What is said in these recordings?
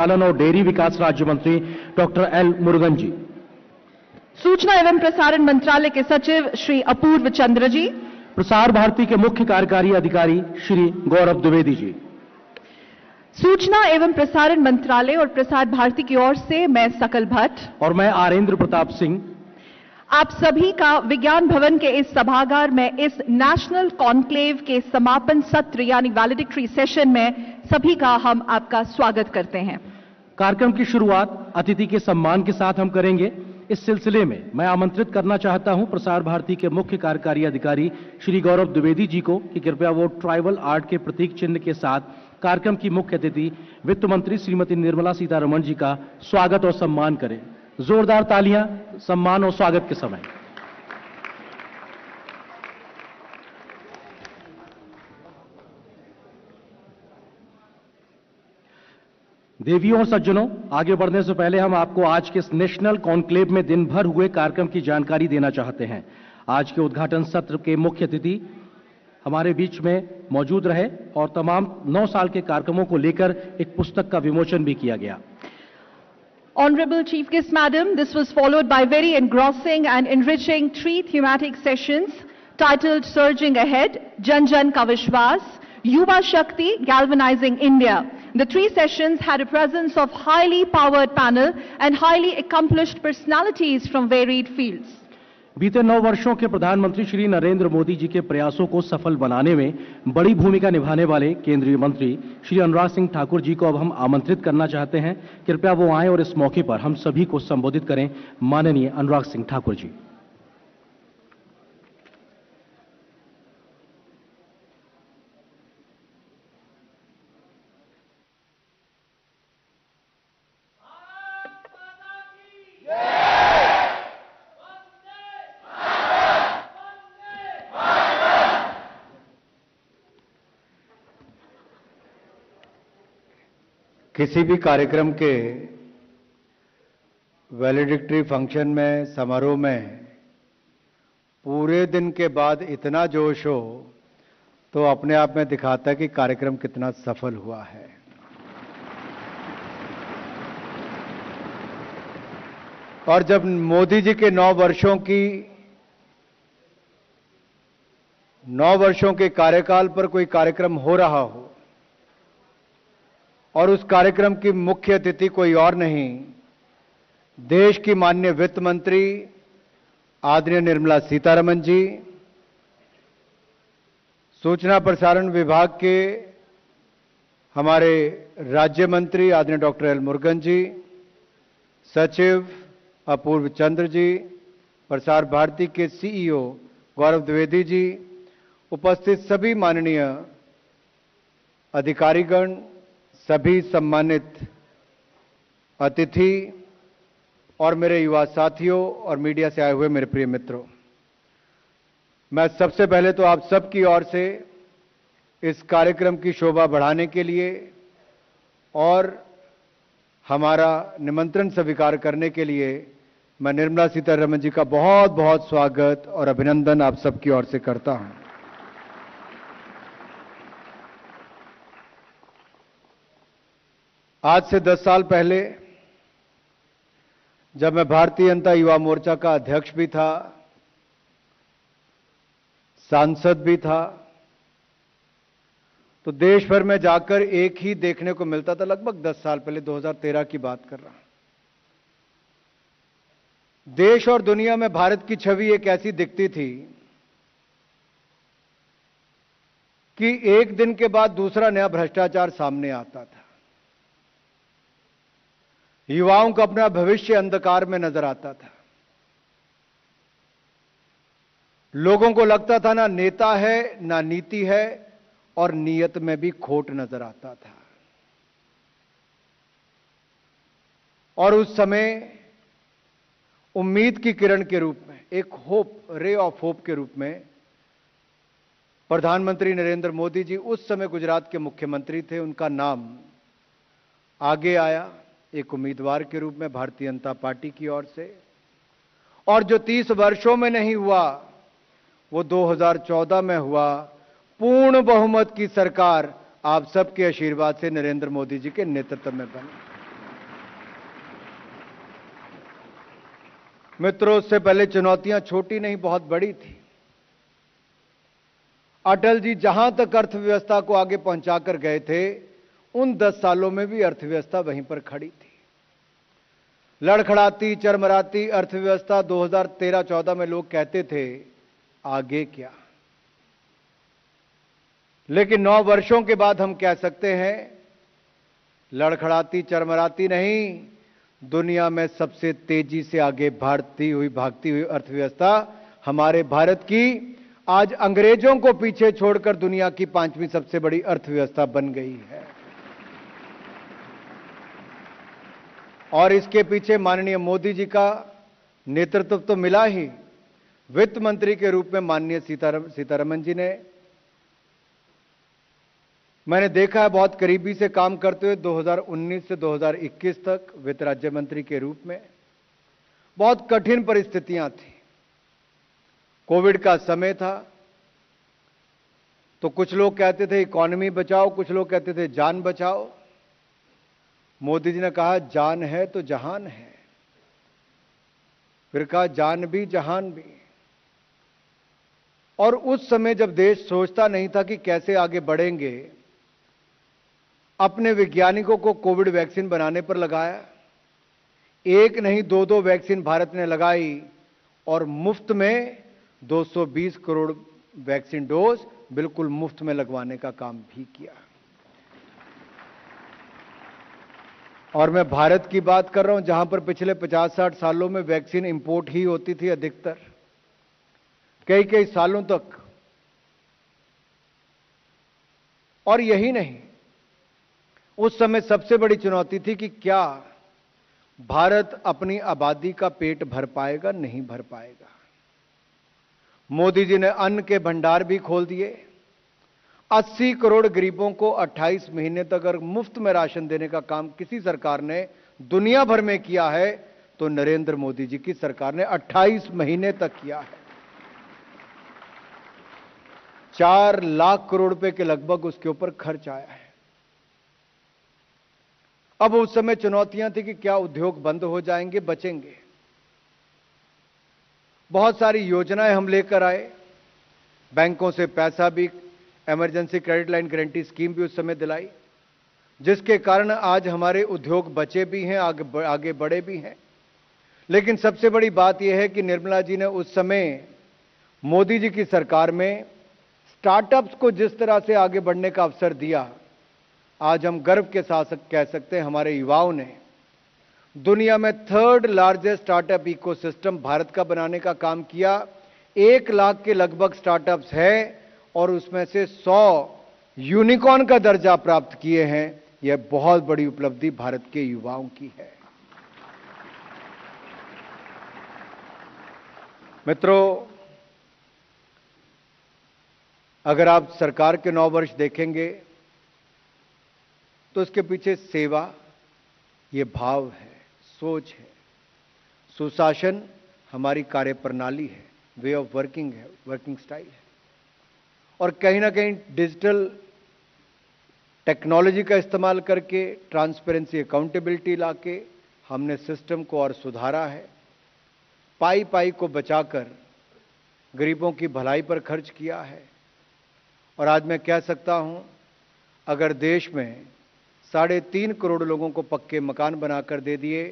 पालन और डेयरी विकास राज्य मंत्री डॉक्टर एल मुरुगन जी। सूचना एवं प्रसारण मंत्रालय के सचिव श्री अपूर्व चंद्र जी। प्रसार भारती के मुख्य कार्यकारी अधिकारी श्री गौरव द्विवेदी जी। सूचना एवं प्रसारण मंत्रालय और प्रसार भारती की ओर से मैं सकल भट्ट और मैं आरेंद्र प्रताप सिंह आप सभी का विज्ञान भवन के इस सभागार में इस नेशनल कॉन्क्लेव के समापन सत्र यानी वैलिडिक्टरी सेशन में सभी का हम आपका स्वागत करते हैं। कार्यक्रम की शुरुआत अतिथि के सम्मान के साथ हम करेंगे। इस सिलसिले में मैं आमंत्रित करना चाहता हूं प्रसार भारती के मुख्य कार्यकारी अधिकारी श्री गौरव द्विवेदी जी को कि कृपया वो ट्राइबल आर्ट के प्रतीक चिन्ह के साथ कार्यक्रम की मुख्य अतिथि वित्त मंत्री श्रीमती निर्मला सीतारमण जी का स्वागत और सम्मान करें। जोरदार तालियां सम्मान और स्वागत के समय। देवियों और सज्जनों, आगे बढ़ने से पहले हम आपको आज के इस नेशनल कॉन्क्लेव में दिन भर हुए कार्यक्रम की जानकारी देना चाहते हैं। आज के उद्घाटन सत्र के मुख्य अतिथि हमारे बीच में मौजूद रहे और तमाम 9 साल के कार्यक्रमों को लेकर एक पुस्तक का विमोचन भी किया गया। Honorable Chief Guest Madam, this was followed by very engrossing and enriching 3 thematic sessions titled Surging Ahead, Jan Jan Ka Vishwas, Yuva Shakti, Galvanizing India. The 3 sessions had a presence of highly powered panel and highly accomplished personalities from varied fields. बीते 9 वर्षों के प्रधानमंत्री श्री नरेंद्र मोदी जी के प्रयासों को सफल बनाने में बड़ी भूमिका निभाने वाले केंद्रीय मंत्री श्री अनुराग सिंह ठाकुर जी को अब हम आमंत्रित करना चाहते हैं। कृपया वो आएं और इस मौके पर हम सभी को संबोधित करें। माननीय अनुराग सिंह ठाकुर जी। किसी भी कार्यक्रम के वैलिडिक्टरी फंक्शन में, समारोह में पूरे दिन के बाद इतना जोश हो तो अपने आप में दिखाता है कि कार्यक्रम कितना सफल हुआ है। और जब मोदी जी के 9 वर्षों के कार्यकाल पर कोई कार्यक्रम हो रहा हो और उस कार्यक्रम की मुख्य अतिथि कोई और नहीं, देश की माननीय वित्त मंत्री आदरणीय निर्मला सीतारमण जी, सूचना प्रसारण विभाग के हमारे राज्य मंत्री आदरणीय डॉक्टर एल मुरुगन जी, सचिव अपूर्व चंद्र जी, प्रसार भारती के सीईओ गौरव द्विवेदी जी, उपस्थित सभी माननीय अधिकारीगण, सभी सम्मानित अतिथि और मेरे युवा साथियों और मीडिया से आए हुए मेरे प्रिय मित्रों, मैं सबसे पहले तो आप सबकी ओर से इस कार्यक्रम की शोभा बढ़ाने के लिए और हमारा निमंत्रण स्वीकार करने के लिए मैं निर्मला सीतारमण जी का बहुत बहुत स्वागत और अभिनंदन आप सबकी ओर से करता हूं। आज से 10 साल पहले जब मैं भारतीय जनता युवा मोर्चा का अध्यक्ष भी था, सांसद भी था, तो देश भर में जाकर एक ही देखने को मिलता था। लगभग 10 साल पहले 2013 की बात कर रहा हूं। देश और दुनिया में भारत की छवि एक ऐसी दिखती थी कि एक दिन के बाद दूसरा नया भ्रष्टाचार सामने आता था। युवाओं का अपना भविष्य अंधकार में नजर आता था। लोगों को लगता था ना नेता है ना नीति है और नीयत में भी खोट नजर आता था। और उस समय उम्मीद की किरण के रूप में, एक रे ऑफ होप के रूप में प्रधानमंत्री नरेंद्र मोदी जी उस समय गुजरात के मुख्यमंत्री थे। उनका नाम आगे आया एक उम्मीदवार के रूप में भारतीय जनता पार्टी की ओर से। और जो 30 वर्षों में नहीं हुआ वो 2014 में हुआ। पूर्ण बहुमत की सरकार आप सबके आशीर्वाद से नरेंद्र मोदी जी के नेतृत्व में बनी। मित्रों, उससे पहले चुनौतियां छोटी नहीं बहुत बड़ी थी। अटल जी जहां तक अर्थव्यवस्था को आगे पहुंचाकर गए थे, उन 10 सालों में भी अर्थव्यवस्था वहीं पर खड़ी थी। लड़खड़ाती चरमराती अर्थव्यवस्था 2013-14 में लोग कहते थे आगे क्या। लेकिन 9 वर्षों के बाद हम कह सकते हैं लड़खड़ाती चरमराती नहीं, दुनिया में सबसे तेजी से आगे भागती हुई अर्थव्यवस्था हमारे भारत की आज अंग्रेजों को पीछे छोड़कर दुनिया की 5वीं सबसे बड़ी अर्थव्यवस्था बन गई है। और इसके पीछे माननीय मोदी जी का नेतृत्व तो मिला ही, वित्त मंत्री के रूप में माननीय सीतारमण जी ने, मैंने देखा है बहुत करीबी से काम करते हुए 2019 से 2021 तक वित्त राज्य मंत्री के रूप में। बहुत कठिन परिस्थितियां थी, कोविड का समय था, तो कुछ लोग कहते थे इकॉनमी बचाओ, कुछ लोग कहते थे जान बचाओ। मोदी जी ने कहा जान है तो जहान है, फिर कहा जान भी जहान भी। और उस समय जब देश सोचता नहीं था कि कैसे आगे बढ़ेंगे, अपने वैज्ञानिकों को कोविड वैक्सीन बनाने पर लगाया। एक नहीं 2-2 वैक्सीन भारत ने लगाई और मुफ्त में 220 करोड़ वैक्सीन डोज बिल्कुल मुफ्त में लगवाने का काम भी किया। और मैं भारत की बात कर रहा हूं, जहां पर पिछले 50-60 सालों में वैक्सीन इंपोर्ट ही होती थी अधिकतर, कई सालों तक। और यही नहीं, उस समय सबसे बड़ी चुनौती थी कि क्या भारत अपनी आबादी का पेट भर पाएगा, नहीं भर पाएगा। मोदी जी ने अन्न के भंडार भी खोल दिए। 80 करोड़ गरीबों को 28 महीने तक अगर मुफ्त में राशन देने का काम किसी सरकार ने दुनिया भर में किया है तो नरेंद्र मोदी जी की सरकार ने 28 महीने तक किया है। 4 लाख करोड़ रुपए के लगभग उसके ऊपर खर्च आया है। अब उस समय चुनौतियां थी कि क्या उद्योग बंद हो जाएंगे, बचेंगे। बहुत सारी योजनाएं हम लेकर आए, बैंकों से पैसा भी, emergency credit line guarantee scheme भी उस समय दिलाई, जिसके कारण आज हमारे उद्योग बचे भी हैं, आगे बढ़े भी हैं। लेकिन सबसे बड़ी बात यह है कि निर्मला जी ने उस समय मोदी जी की सरकार में स्टार्टअप्स को जिस तरह से आगे बढ़ने का अवसर दिया, आज हम गर्व के साथ कह सकते हैं हमारे युवाओं ने दुनिया में 3rd largest startup ecosystem Bharat का बनाने का काम किया। 1 लाख के लगभग स्टार्टअप्स हैं और उसमें से 100 यूनिकॉर्न का दर्जा प्राप्त किए हैं। यह बहुत बड़ी उपलब्धि भारत के युवाओं की है। मित्रों, अगर आप सरकार के 9 वर्ष देखेंगे तो इसके पीछे सेवा, ये भाव है, सोच है। सुशासन हमारी कार्यप्रणाली है, वे ऑफ वर्किंग है, वर्किंग स्टाइल है। और कहीं ना कहीं डिजिटल टेक्नोलॉजी का इस्तेमाल करके, ट्रांसपेरेंसी, अकाउंटेबिलिटी लाके हमने सिस्टम को और सुधारा है। पाई पाई को बचाकर गरीबों की भलाई पर खर्च किया है। और आज मैं कह सकता हूं, अगर देश में 3.5 करोड़ लोगों को पक्के मकान बनाकर दे दिए,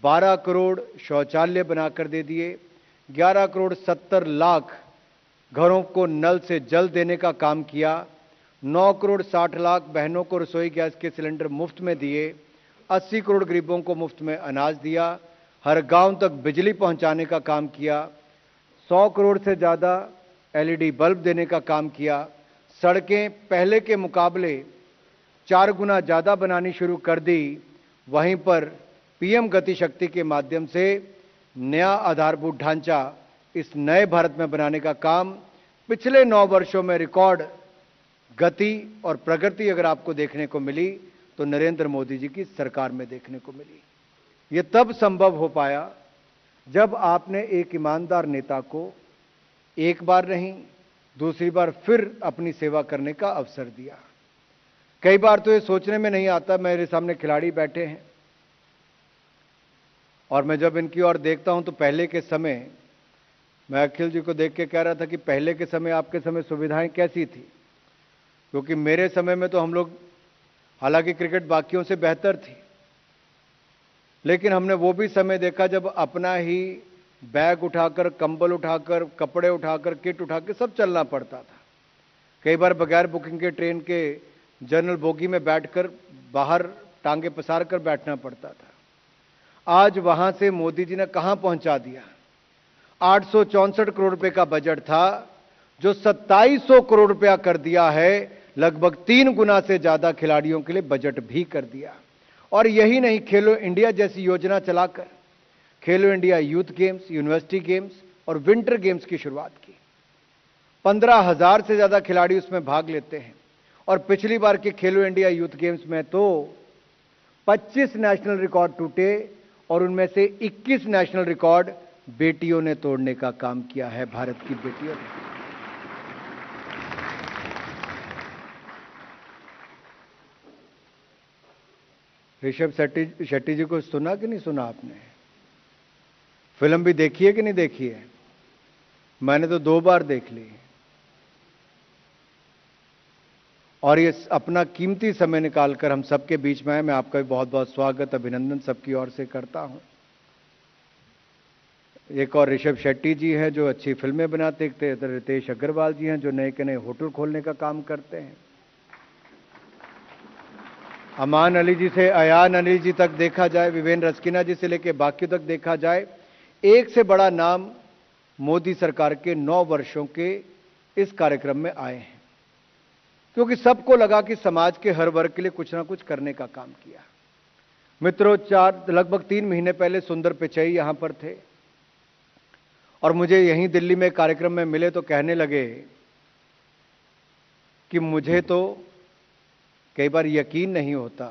12 करोड़ शौचालय बनाकर दे दिए, 11 करोड़ 70 लाख घरों को नल से जल देने का काम किया, 9 करोड़ 60 लाख बहनों को रसोई गैस के सिलेंडर मुफ्त में दिए, 80 करोड़ गरीबों को मुफ्त में अनाज दिया, हर गांव तक बिजली पहुंचाने का काम किया, 100 करोड़ से ज़्यादा LED बल्ब देने का काम किया, सड़कें पहले के मुकाबले 4 गुना ज़्यादा बनानी शुरू कर दी। वहीं पर PM गति शक्ति के माध्यम से नया आधारभूत ढांचा इस नए भारत में बनाने का काम पिछले 9 वर्षों में रिकॉर्ड गति और प्रगति अगर आपको देखने को मिली तो नरेंद्र मोदी जी की सरकार में देखने को मिली। ये तब संभव हो पाया जब आपने एक ईमानदार नेता को एक बार नहीं, दूसरी बार फिर अपनी सेवा करने का अवसर दिया। कई बार तो ये सोचने में नहीं आता, मेरे सामने खिलाड़ी बैठे हैं, और मैं जब इनकी ओर देखता हूं तो पहले के समय, मैं अखिल जी को देख के कह रहा था कि पहले के समय आपके समय सुविधाएं कैसी थी, क्योंकि मेरे समय में तो हम लोग, हालांकि क्रिकेट बाकियों से बेहतर थी, लेकिन हमने वो भी समय देखा जब अपना ही बैग उठाकर, कंबल उठाकर, कपड़े उठाकर, किट उठाकर सब चलना पड़ता था। कई बार बगैर बुकिंग के ट्रेन के जनरल बोगी में बैठकर बाहर टांगे पसार कर बैठना पड़ता था। आज वहां से मोदी जी ने कहां पहुंचा दिया। 864 करोड़ रुपए का बजट था, जो 2700 करोड़ रुपया कर दिया है। लगभग 3 गुना से ज्यादा खिलाड़ियों के लिए बजट भी कर दिया। और यही नहीं, खेलो इंडिया जैसी योजना चलाकर खेलो India youth games, university games और विंटर गेम्स की शुरुआत की। 15,000 से ज्यादा खिलाड़ी उसमें भाग लेते हैं। और पिछली बार के खेलो इंडिया यूथ गेम्स में तो 25 नेशनल रिकॉर्ड टूटे और उनमें से 21 नेशनल रिकॉर्ड बेटियों ने तोड़ने का काम किया है, भारत की बेटियों ने। ऋषभ शेट्टी जी को सुना कि नहीं सुना आपने? फिल्म भी देखी है कि नहीं देखी है? मैंने तो 2 बार देख ली। और ये अपना कीमती समय निकालकर हम सबके बीच में आए, मैं आपका भी बहुत बहुत स्वागत, अभिनंदन सबकी ओर से करता हूं। एक और ऋषभ शेट्टी जी हैं जो अच्छी फिल्में बनाते थे, रितेश अग्रवाल जी हैं जो नए के नए होटल खोलने का काम करते हैं। अमान अली जी से अयान अली जी तक देखा जाए, विवेन रस्किना जी से लेकर बाकियों तक देखा जाए, एक से बड़ा नाम मोदी सरकार के 9 वर्षों के इस कार्यक्रम में आए हैं, क्योंकि सबको लगा कि समाज के हर वर्ग के लिए कुछ ना कुछ करने का काम किया। मित्रों, लगभग 3 महीने पहले सुंदर पिचई यहां पर थे और मुझे यहीं दिल्ली में कार्यक्रम में मिले तो कहने लगे कि मुझे तो कई बार यकीन नहीं होता।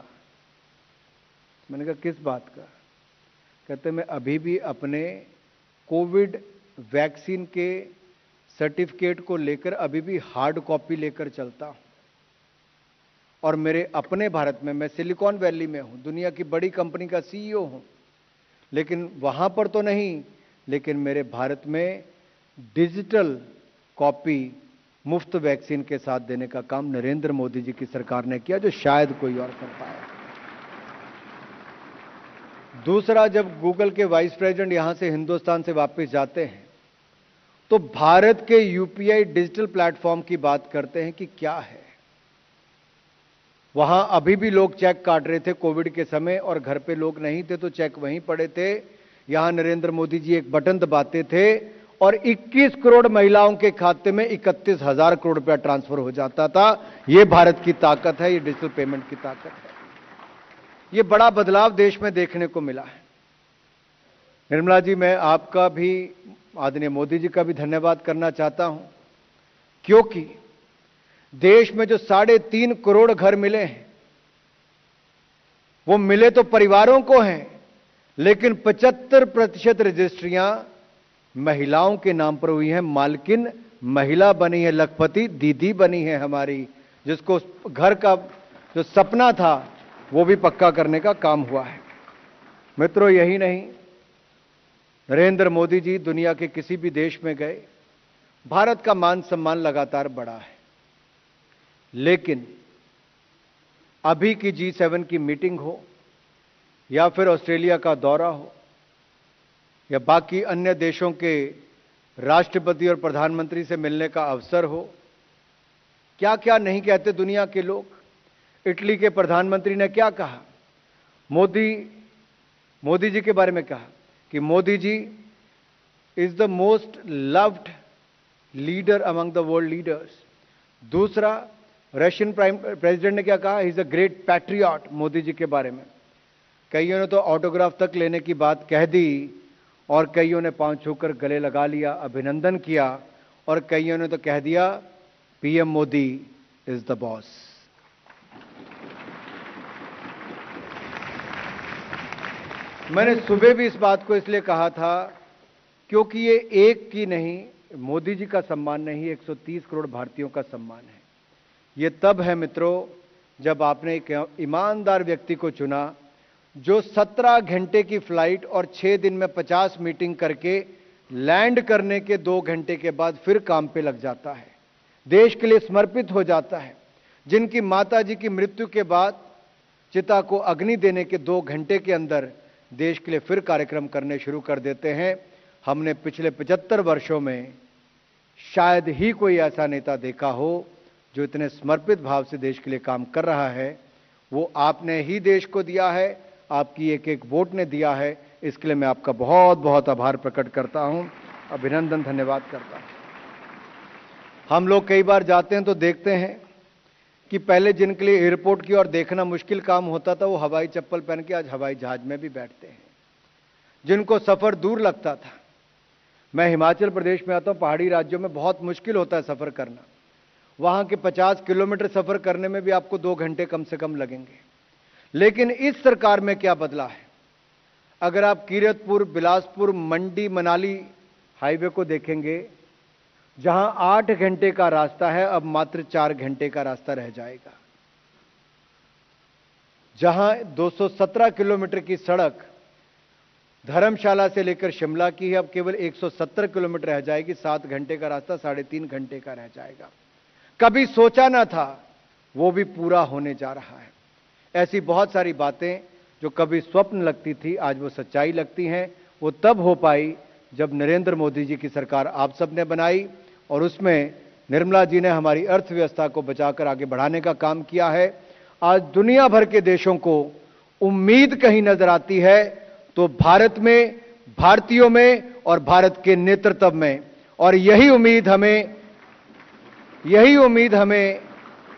मैंने कहा किस बात का? कहते मैं अभी भी अपने कोविड वैक्सीन के सर्टिफिकेट को लेकर अभी भी हार्ड कॉपी लेकर चलता हूं। और मेरे अपने भारत में, मैं सिलिकॉन वैली में हूं, दुनिया की बड़ी कंपनी का सीईओ हूं, लेकिन वहां पर तो नहीं, लेकिन मेरे भारत में डिजिटल कॉपी मुफ्त वैक्सीन के साथ देने का काम नरेंद्र मोदी जी की सरकार ने किया, जो शायद कोई और कर पाया। दूसरा, जब गूगल के वाइस प्रेसिडेंट यहां से हिंदुस्तान से वापस जाते हैं तो भारत के यूपीआई डिजिटल प्लेटफॉर्म की बात करते हैं कि क्या है। वहां अभी भी लोग चेक काट रहे थे कोविड के समय, और घर पे लोग नहीं थे तो चेक वहीं पड़े थे। यहां नरेंद्र मोदी जी एक बटन दबाते थे और 21 करोड़ महिलाओं के खाते में 31,000 करोड़ रुपया ट्रांसफर हो जाता था। यह भारत की ताकत है, यह डिजिटल पेमेंट की ताकत है। यह बड़ा बदलाव देश में देखने को मिला है। निर्मला जी, मैं आपका भी, आदरणीय मोदी जी का भी धन्यवाद करना चाहता हूं, क्योंकि देश में जो 3.5 करोड़ घर मिले हैं, वो मिले तो परिवारों को हैं, लेकिन 75% रजिस्ट्रियां महिलाओं के नाम पर हुई हैं। मालकिन महिला बनी है, लखपति दीदी बनी है हमारी, जिसको घर का जो सपना था वो भी पक्का करने का काम हुआ है। मित्रों, यही नहीं, नरेंद्र मोदी जी दुनिया के किसी भी देश में गए, भारत का मान सम्मान लगातार बढ़ा है। लेकिन अभी की G7 की मीटिंग हो, या फिर ऑस्ट्रेलिया का दौरा हो, या बाकी अन्य देशों के राष्ट्रपति और प्रधानमंत्री से मिलने का अवसर हो, क्या क्या नहीं कहते दुनिया के लोग। इटली के प्रधानमंत्री ने क्या कहा, मोदी जी के बारे में कहा कि Modi ji is the most loved leader among the world leaders. दूसरा, रशियन प्रेसिडेंट ने क्या कहा, he is a great patriot Modi ji के बारे में। कईयों ने तो ऑटोग्राफ तक लेने की बात कह दी, और कईयों ने पांव छूकर गले लगा लिया, अभिनंदन किया, और कईयों ने तो कह दिया PM Modi is the boss. मैंने सुबह भी इस बात को इसलिए कहा था क्योंकि ये एक की नहीं, मोदी जी का सम्मान नहीं, 130 करोड़ भारतीयों का सम्मान है। ये तब है मित्रों, जब आपने एक ईमानदार व्यक्ति को चुना, जो 17 घंटे की फ्लाइट और 6 दिन में 50 मीटिंग करके लैंड करने के 2 घंटे के बाद फिर काम पे लग जाता है, देश के लिए समर्पित हो जाता है, जिनकी माताजी की मृत्यु के बाद चिता को अग्नि देने के 2 घंटे के अंदर देश के लिए फिर कार्यक्रम करने शुरू कर देते हैं। हमने पिछले 75 वर्षों में शायद ही कोई ऐसा नेता देखा हो जो इतने समर्पित भाव से देश के लिए काम कर रहा है। वो आपने ही देश को दिया है, आपकी एक एक वोट ने दिया है। इसके लिए मैं आपका बहुत बहुत आभार प्रकट करता हूं, अभिनंदन, धन्यवाद करता हूं। हम लोग कई बार जाते हैं तो देखते हैं कि पहले जिनके लिए एयरपोर्ट की ओर देखना मुश्किल काम होता था, वो हवाई चप्पल पहन के आज हवाई जहाज में भी बैठते हैं। जिनको सफर दूर लगता था, मैं हिमाचल प्रदेश में आता हूं, पहाड़ी राज्यों में बहुत मुश्किल होता है सफर करना। वहां के 50 किलोमीटर सफर करने में भी आपको 2 घंटे कम से कम लगेंगे। लेकिन इस सरकार में क्या बदला है? अगर आप कीरतपुर, बिलासपुर, मंडी, मनाली हाईवे को देखेंगे, जहां 8 घंटे का रास्ता है अब मात्र 4 घंटे का रास्ता रह जाएगा। जहां 217 किलोमीटर की सड़क धर्मशाला से लेकर शिमला की है, अब केवल 170 किलोमीटर रह जाएगी। 7 घंटे का रास्ता 3.5 घंटे का रह जाएगा। कभी सोचा ना था, वो भी पूरा होने जा रहा है। ऐसी बहुत सारी बातें जो कभी स्वप्न लगती थी, आज वो सच्चाई लगती हैं। वो तब हो पाई जब नरेंद्र मोदी जी की सरकार आप सबने बनाई, और उसमें निर्मला जी ने हमारी अर्थव्यवस्था को बचाकर आगे बढ़ाने का काम किया है। आज दुनिया भर के देशों को उम्मीद कहीं नजर आती है तो भारत में, भारतीयों में और भारत के नेतृत्व में। और यही उम्मीद हमें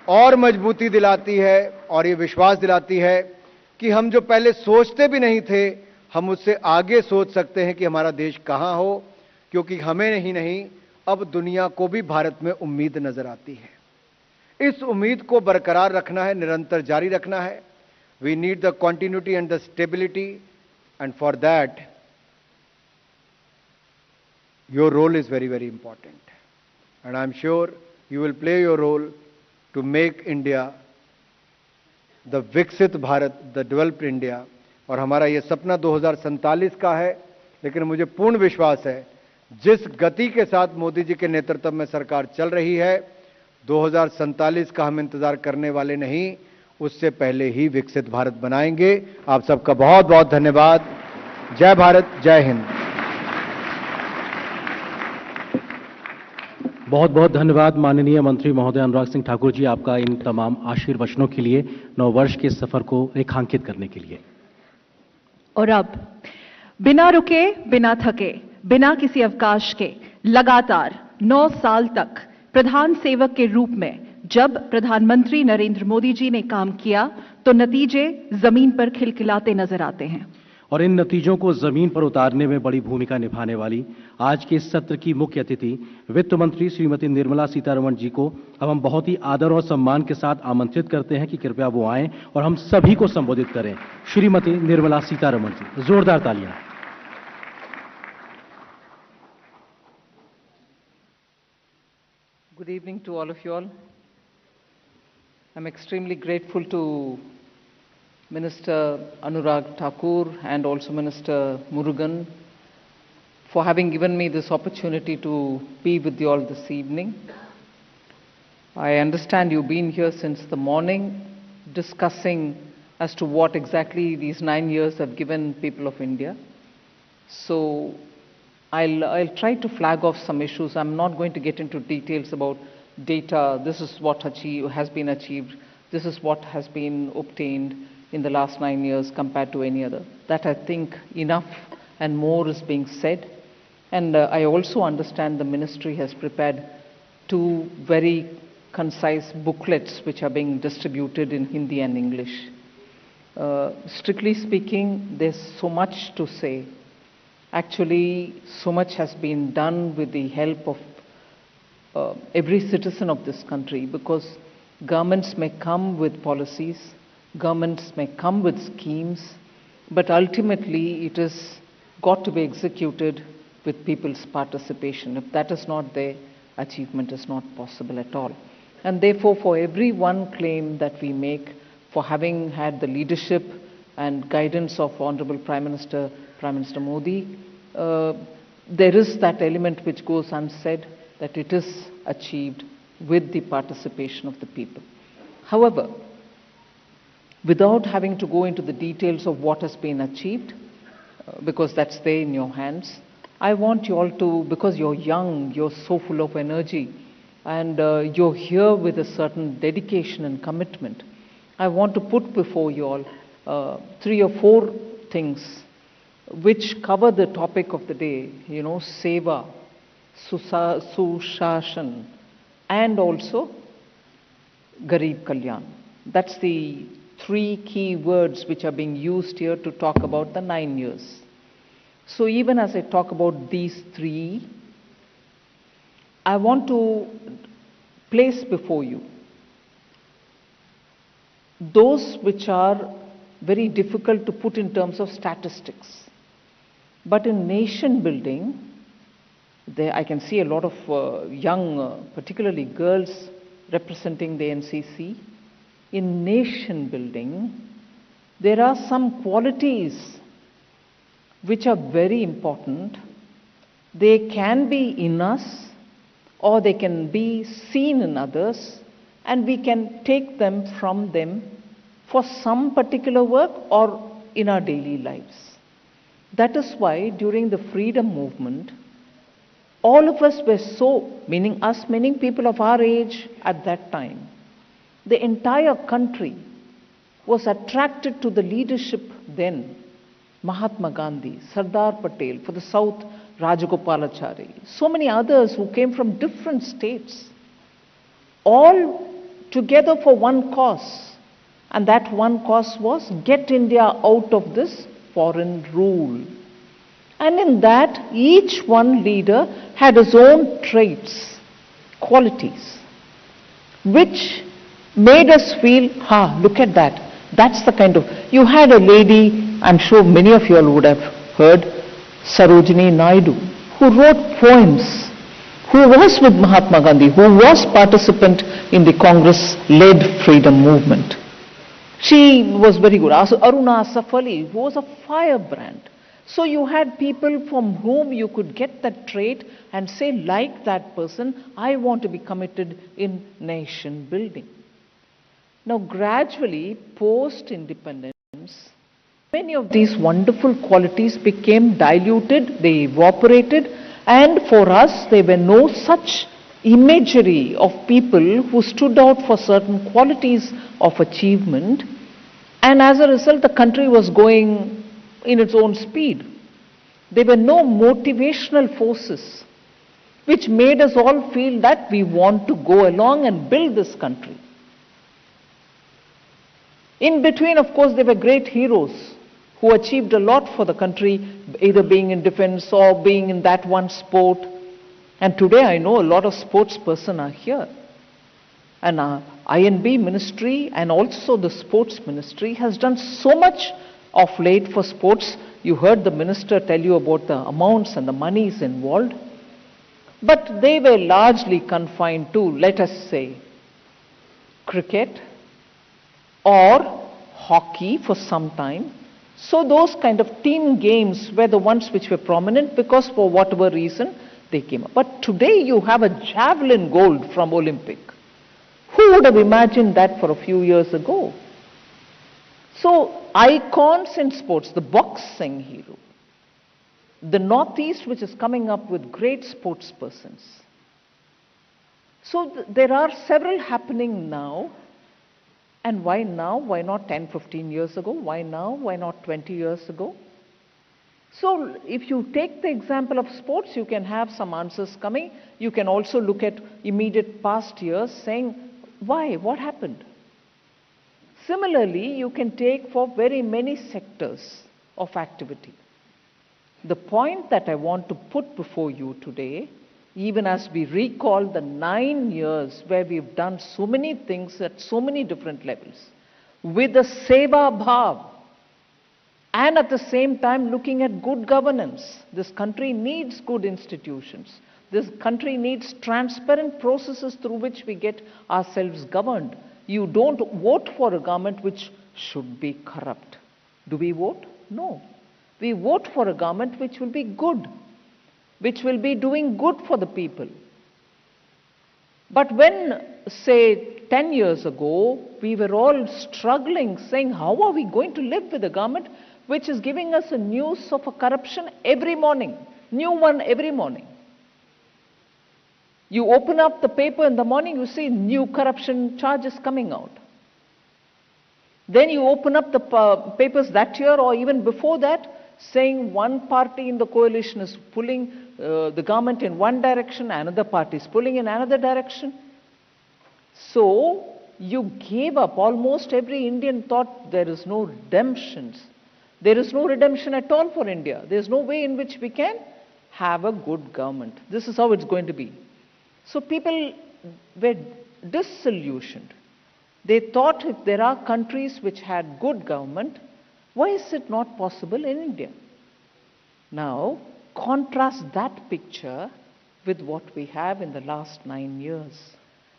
और मजबूती दिलाती है और ये विश्वास दिलाती है कि हम जो पहले सोचते भी नहीं थे, हम उससे आगे सोच सकते हैं कि हमारा देश कहां हो, क्योंकि हमें ही नहीं, अब दुनिया को भी भारत में उम्मीद नजर आती है। इस उम्मीद को बरकरार रखना है, निरंतर जारी रखना है। We need the continuity and the stability, and for that your role is very very important, and I am sure you will play your role to make India the विकसित भारत, the developed India। और हमारा ये सपना 2047 का है, लेकिन मुझे पूर्ण विश्वास है जिस गति के साथ मोदी जी के नेतृत्व में सरकार चल रही है, 2047 का हम इंतजार करने वाले नहीं, उससे पहले ही विकसित भारत बनाएंगे। आप सबका बहुत बहुत धन्यवाद। जय भारत, जय हिंद। बहुत बहुत धन्यवाद माननीय मंत्री महोदय अनुराग सिंह ठाकुर जी, आपका इन तमाम आशीर्वचनों के लिए, 9 वर्ष के सफर को रेखांकित करने के लिए। और अब बिना रुके, बिना थके, बिना किसी अवकाश के लगातार 9 साल तक प्रधान सेवक के रूप में जब प्रधानमंत्री नरेंद्र मोदी जी ने काम किया तो नतीजे जमीन पर खिलखिलाते नजर आते हैं। और इन नतीजों को जमीन पर उतारने में बड़ी भूमिका निभाने वाली आज के इस सत्र की मुख्य अतिथि वित्त मंत्री श्रीमती निर्मला सीतारमण जी को अब हम बहुत ही आदर और सम्मान के साथ आमंत्रित करते हैं कि कृपया वो आएं और हम सभी को संबोधित करें। श्रीमती निर्मला सीतारमण जी, जोरदार तालियां। Good evening to all of you all. I'm extremely grateful to Minister Anurag Thakur and also Minister Murugan for having given me this opportunity to be with you all this evening. I understand you've been here since the morning discussing as to what exactly these 9 years have given people of India. So I'll try to flag off some issues. I'm not going to get into details about data. This is what has been achieved. This is what has been obtained in the last 9 years compared to any other. That I think enough and more is being said. And I also understand the ministry has prepared 2 very concise booklets which are being distributed in Hindi and English. Strictly speaking, there's so much to say. Actually, so much has been done with the help of every citizen of this country, because governments may come with policies, governments may come with schemes, but ultimately it is got to be executed with people's participation. If that is not there, achievement is not possible at all. And therefore, for every one claim that we make, for having had the leadership and guidance of Honorable Prime Minister Modi, there is that element which goes unsaid, that it is achieved with the participation of the people. However, without having to go into the details of what has been achieved, because that's there in your hands, I want you all to, because you're young, you're so full of energy, and you're here with a certain dedication and commitment, I want to put before you all 3 or 4 things which cover the topic of the day, Seva, Sushasan, and also Gareeb Kalyan. That's the 3 key words which are being used here to talk about the 9 years. So even as I talk about these 3, I want to place before you those which are very difficult to put in terms of statistics. But in nation building, I can see a lot of young, particularly girls, representing the NCC. In nation building, there are some qualities which are very important. They can be in us, or they can be seen in others, and we can take them from them for some particular work or in our daily lives. That is why during the freedom movement, all of us were so, meaning us, meaning people of our age at that time, the entire country was attracted to the leadership then. Mahatma Gandhi, Sardar Patel, for the South, Rajagopalachari, so many others who came from different states, all together for one cause. And that one cause was get India out of this foreign rule. And in that, each one leader had his own traits, qualities, which made us feel, look at that. That's the kind of, you had a lady, I'm sure many of you all would have heard, Sarojini Naidu, who wrote poems, who was with Mahatma Gandhi, who was participant in the Congress-led freedom movement. She was very good. Aruna Asaf Ali, who was a firebrand. So you had people from whom you could get that trait and say, like that person, I want to be committed in nation building. Now gradually, post-independence, many of these wonderful qualities became diluted, they evaporated, and for us there were no such imagery of people who stood out for certain qualities of achievement, and as a result the country was going in its own speed. There were no motivational forces which made us all feel that we want to go along and build this country. In between, of course, there were great heroes who achieved a lot for the country, either being in defense or being in that one sport. And today I know a lot of sports persons are here. And our INB ministry and also the sports ministry has done so much of late for sports. You heard the minister tell you about the amounts and the monies involved. But they were largely confined to, let us say, cricket or hockey for some time. So those kind of team games were the ones which were prominent because for whatever reason they came up. But today you have a javelin gold from Olympic. Who would have imagined that for a few years ago? So icons in sports, the boxing hero, the Northeast which is coming up with great sports persons. So there are several happening now. And why now? Why not 10, 15 years ago? Why now? Why not 20 years ago? So if you take the example of sports, you can have some answers coming. You can also look at immediate past years saying, why? What happened? Similarly, you can take for very many sectors of activity. The point that I want to put before you today, even as we recall the 9 years where we've done so many things at so many different levels, with the Seva Bhav, and at the same time looking at good governance. This country needs good institutions. This country needs transparent processes through which we get ourselves governed. You don't vote for a government which should be corrupt. Do we vote? No. We vote for a government which will be good, which will be doing good for the people. But when, say, 10 years ago, we were all struggling, saying, how are we going to live with a government which is giving us a news of a corruption every morning, new one every morning? You open up the paper in the morning, you see new corruption charges coming out. Then you open up the papers that year or even before that, saying one party in the coalition is pulling the government in one direction, another party is pulling in another direction. So you gave up. Almost every Indian thought there is no redemption. There is no redemption at all for India. There is no way in which we can have a good government. This is how it's going to be. So people were disillusioned. They thought if there are countries which had good government, why is it not possible in India? Now, contrast that picture with what we have in the last 9 years.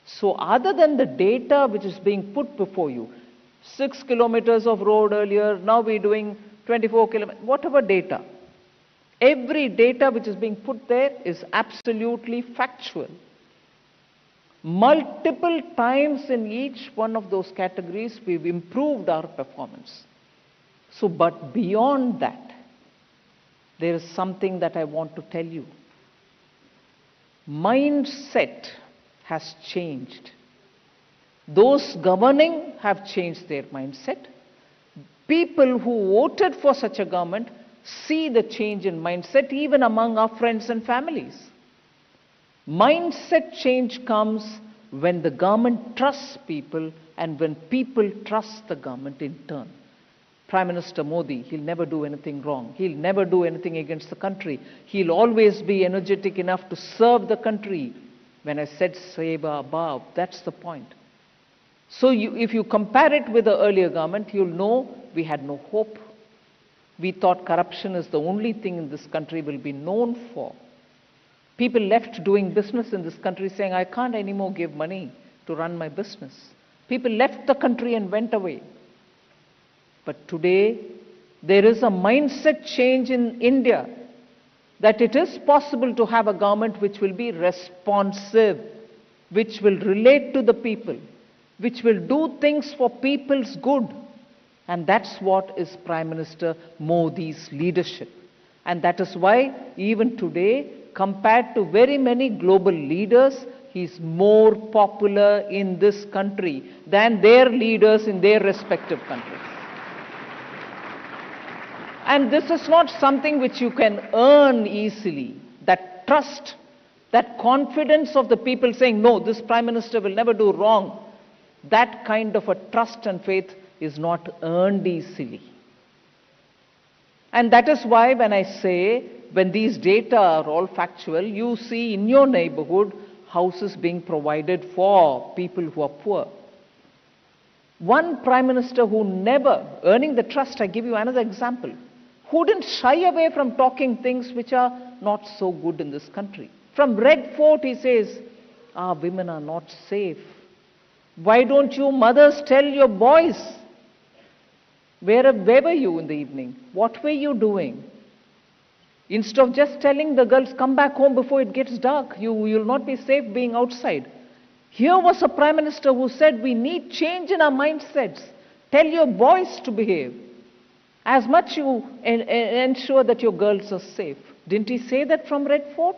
So other than the data which is being put before you, 6 kilometers of road earlier, now we're doing 24 kilometers, whatever data, every data which is being put there is absolutely factual. Multiple times in each one of those categories, we've improved our performance. So, but beyond that, there is something that I want to tell you. Mindset has changed. Those governing have changed their mindset. People who voted for such a government see the change in mindset even among our friends and families. Mindset change comes when the government trusts people and when people trust the government in turn. Prime Minister Modi, he'll never do anything wrong. He'll never do anything against the country. He'll always be energetic enough to serve the country. When I said Seva above, that's the point. So if you compare it with the earlier government, you'll know we had no hope. We thought corruption is the only thing in this country will be known for. People left doing business in this country saying, I can't anymore give money to run my business. People left the country and went away. But today, there is a mindset change in India that it is possible to have a government which will be responsive, which will relate to the people, which will do things for people's good. And that's what is Prime Minister Modi's leadership. And that is why even today, compared to very many global leaders, he's more popular in this country than their leaders in their respective countries. And this is not something which you can earn easily. That trust, that confidence of the people saying, no, this Prime Minister will never do wrong. That kind of a trust and faith is not earned easily. And that is why when I say, when these data are all factual, you see in your neighborhood houses being provided for people who are poor. One Prime Minister who never, earning the trust, I give you another example, who didn't shy away from talking things which are not so good in this country. From Red Fort he says, our women are not safe. Why don't you mothers tell your boys? Where were you in the evening? What were you doing? Instead of just telling the girls, come back home before it gets dark, you'll not be safe being outside. Here was a Prime Minister who said, we need change in our mindsets. Tell your boys to behave. As much you ensure that your girls are safe. Didn't he say that from Red Fort?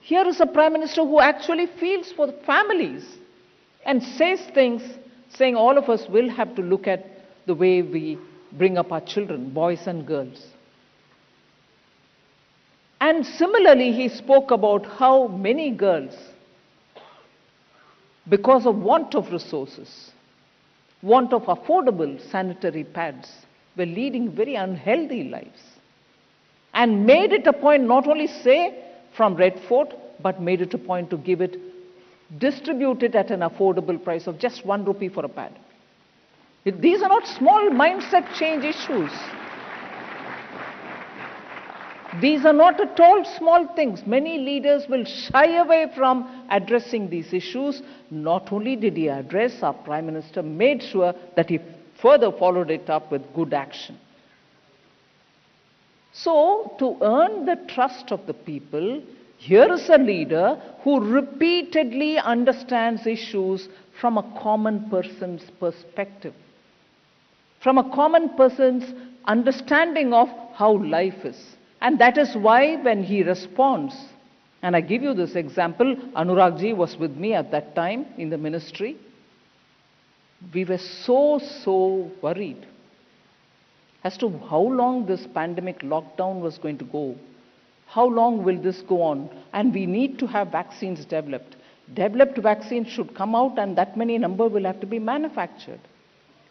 Here is a Prime Minister who actually feels for the families and says things, saying all of us will have to look at the way we bring up our children, boys and girls. And similarly, he spoke about how many girls, because of want of resources, want of affordable sanitary pads, were leading very unhealthy lives. And made it a point not only say from Red Fort, but made it a point to give it, distribute it at an affordable price of just 1 rupee for a pad. These are not small mindset change issues. These are not at all small things. Many leaders will shy away from addressing these issues. Not only did he address, our Prime Minister made sure that he further followed it up with good action. So, to earn the trust of the people, here is a leader who repeatedly understands issues from a common person's perspective, from a common person's understanding of how life is. And that is why when he responds, and I give you this example, Anurag ji was with me at that time in the ministry. We were so worried as to how long this pandemic lockdown was going to go. How long will this go on? And we need to have vaccines developed. Developed vaccines should come out, and that many number will have to be manufactured.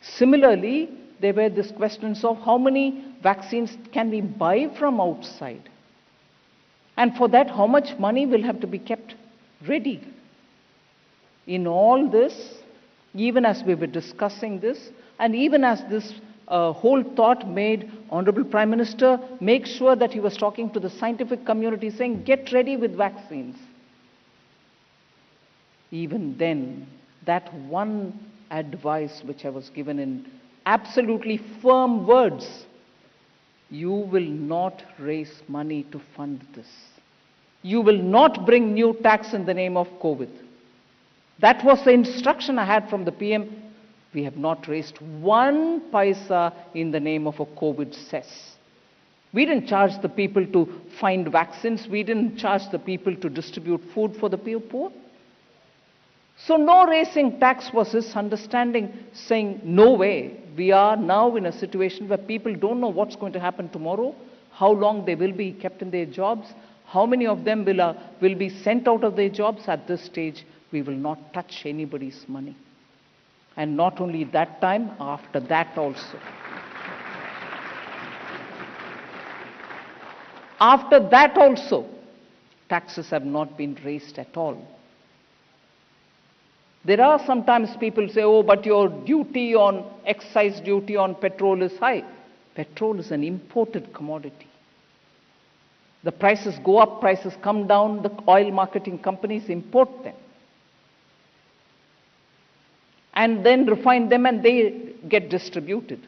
Similarly, there were these questions of how many vaccines can we buy from outside? And for that, how much money will have to be kept ready? In all this, even as we were discussing this, and even as this whole thought made Honorable Prime Minister make sure that he was talking to the scientific community saying, get ready with vaccines. Even then, that one advice which I was given in absolutely firm words, you will not raise money to fund this. You will not bring new tax in the name of COVID. That was the instruction I had from the PM. We have not raised 1 paisa in the name of a COVID cess. We didn't charge the people to find vaccines. We didn't charge the people to distribute food for the poor. So no raising tax was his understanding, saying, no way. We are now in a situation where people don't know what's going to happen tomorrow, how long they will be kept in their jobs, how many of them will be sent out of their jobs. At this stage, we will not touch anybody's money. And not only that time, after that also. After that also, taxes have not been raised at all. There are sometimes people say, oh, but your duty on, excise duty on petrol is high. Petrol is an imported commodity. The prices go up, prices come down, the oil marketing companies import them. And then refine them and they get distributed.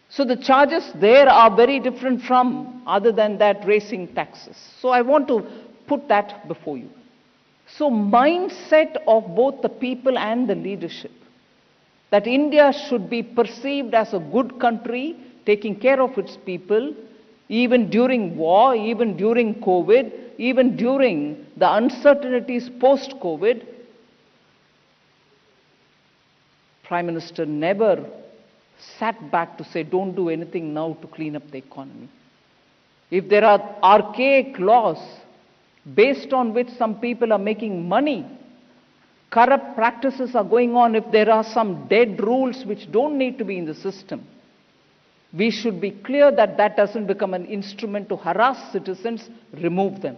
So the charges there are very different from, other than that, raising taxes. So I want to put that before you. So mindset of both the people and the leadership, that India should be perceived as a good country, taking care of its people, even during war, even during COVID, even during the uncertainties post-COVID. Prime Minister never sat back to say, don't do anything now to clean up the economy. If there are archaic laws based on which some people are making money, corrupt practices are going on, if there are some dead rules which don't need to be in the system, we should be clear that that doesn't become an instrument to harass citizens, remove them.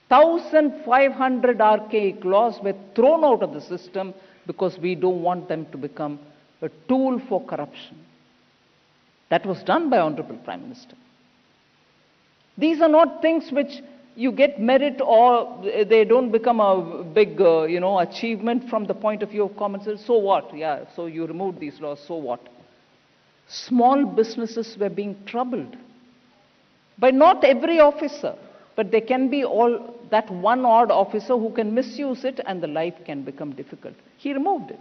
1,500 archaic laws were thrown out of the system because we don't want them to become a tool for corruption. That was done by Honorable Prime Minister. These are not things which you get merit or they don't become a big achievement from the point of view of common sense. So what? Yeah, so you removed these laws, so what? Small businesses were being troubled by not every officer, but there can be all that one odd officer who can misuse it and the life can become difficult. He removed it.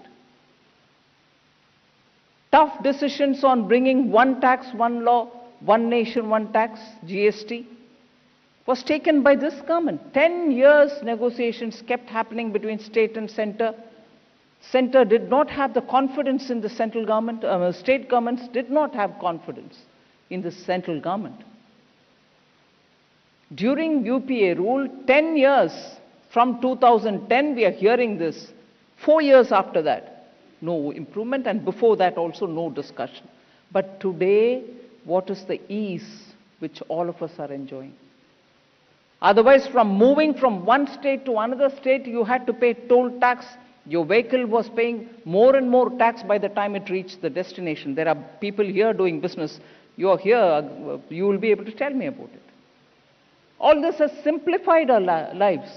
Tough decisions on bringing one tax, one law, one nation, one tax, GST, was taken by this government. 10 years negotiations kept happening between state and center. Center did not have the confidence in the central government, state governments did not have confidence in the central government. During UPA rule, 10 years from 2010, we are hearing this. 4 years after that, no improvement, and before that also no discussion. But today, what is the ease which all of us are enjoying? Otherwise, from moving from one state to another state, you had to pay toll tax. Your vehicle was paying more and more tax by the time it reached the destination. There are people here doing business. You are here, you will be able to tell me about it. All this has simplified our lives.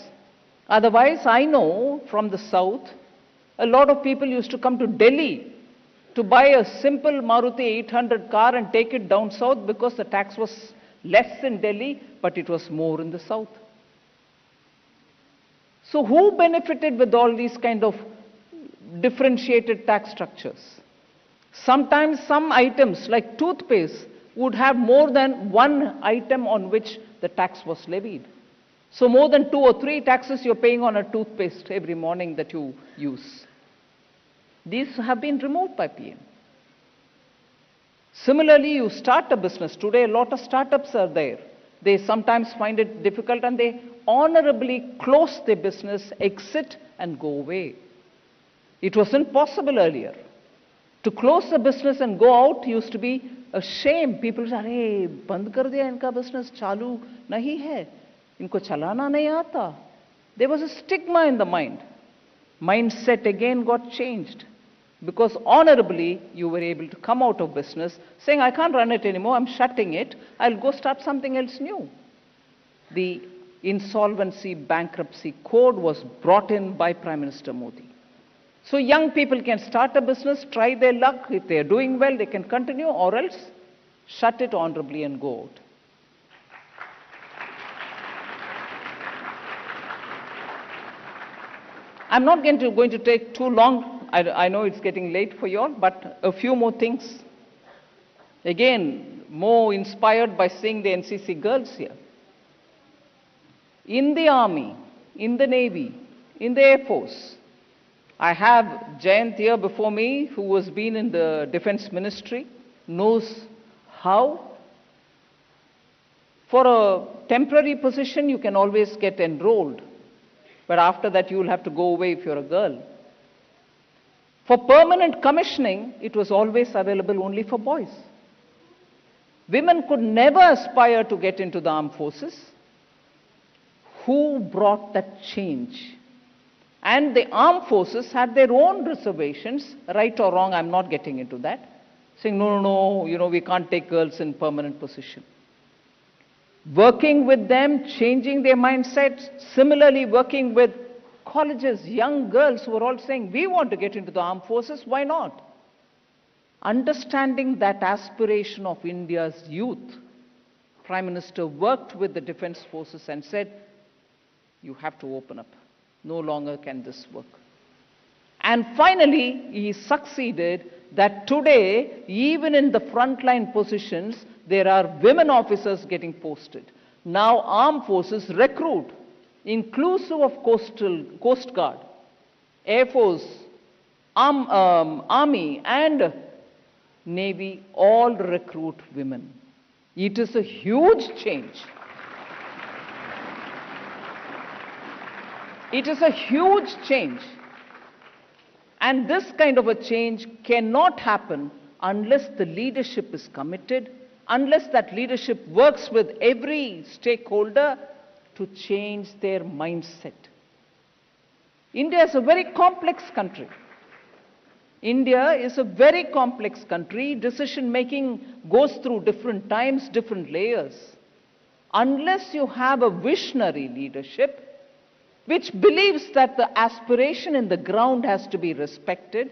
Otherwise, I know from the south, a lot of people used to come to Delhi to buy a simple Maruti 800 car and take it down south because the tax was less in Delhi, but it was more in the south. So who benefited with all these kind of differentiated tax structures? Sometimes some items like toothpaste would have more than one item on which the tax was levied. So more than 2 or 3 taxes you're paying on a toothpaste every morning that you use. These have been removed by PM. Similarly, you start a business. Today, a lot of startups are there. They sometimes find it difficult and they honorably close their business, exit and go away. It wasn't possible earlier. To close the business and go out used to be a shame. People say, "Hey, band kar diya, inka business chalu nahi hai. Inko chalana nahi aata." There was a stigma in the mind. Mindset again got changed. Because honorably, you were able to come out of business saying, "I can't run it anymore, I'm shutting it, I'll go start something else new." The Insolvency Bankruptcy Code was brought in by Prime Minister Modi. So young people can start a business, try their luck. If they're doing well, they can continue, or else shut it honorably and go out. I'm not going to take too long. I know it's getting late for you all, but a few more things. Again, more inspired by seeing the NCC girls here. In the Army, in the Navy, in the Air Force, I have Jayant here before me, who has been in the Defense Ministry, knows how. For a temporary position, you can always get enrolled. But after that, you will have to go away if you're a girl. For permanent commissioning, it was always available only for boys. Women could never aspire to get into the armed forces. Who brought that change? And the armed forces had their own reservations, right or wrong, I'm not getting into that, saying, no, we can't take girls in permanent position. Working with them, changing their mindsets, similarly working with colleges, young girls who were all saying, we want to get into the armed forces, why not? Understanding that aspiration of India's youth, Prime Minister worked with the defense forces and said, you have to open up. No longer can this work. And finally, he succeeded that today, even in the frontline positions, there are women officers getting posted. Now armed forces recruit, inclusive of Coast Guard, Air Force, Army and Navy, all recruit women. It is a huge change. It is a huge change. And this kind of a change cannot happen unless the leadership is committed, unless that leadership works with every stakeholder to change their mindset. India is a very complex country. India is a very complex country. Decision making goes through different times, different layers. Unless you have a visionary leadership, which believes that the aspiration in the ground has to be respected,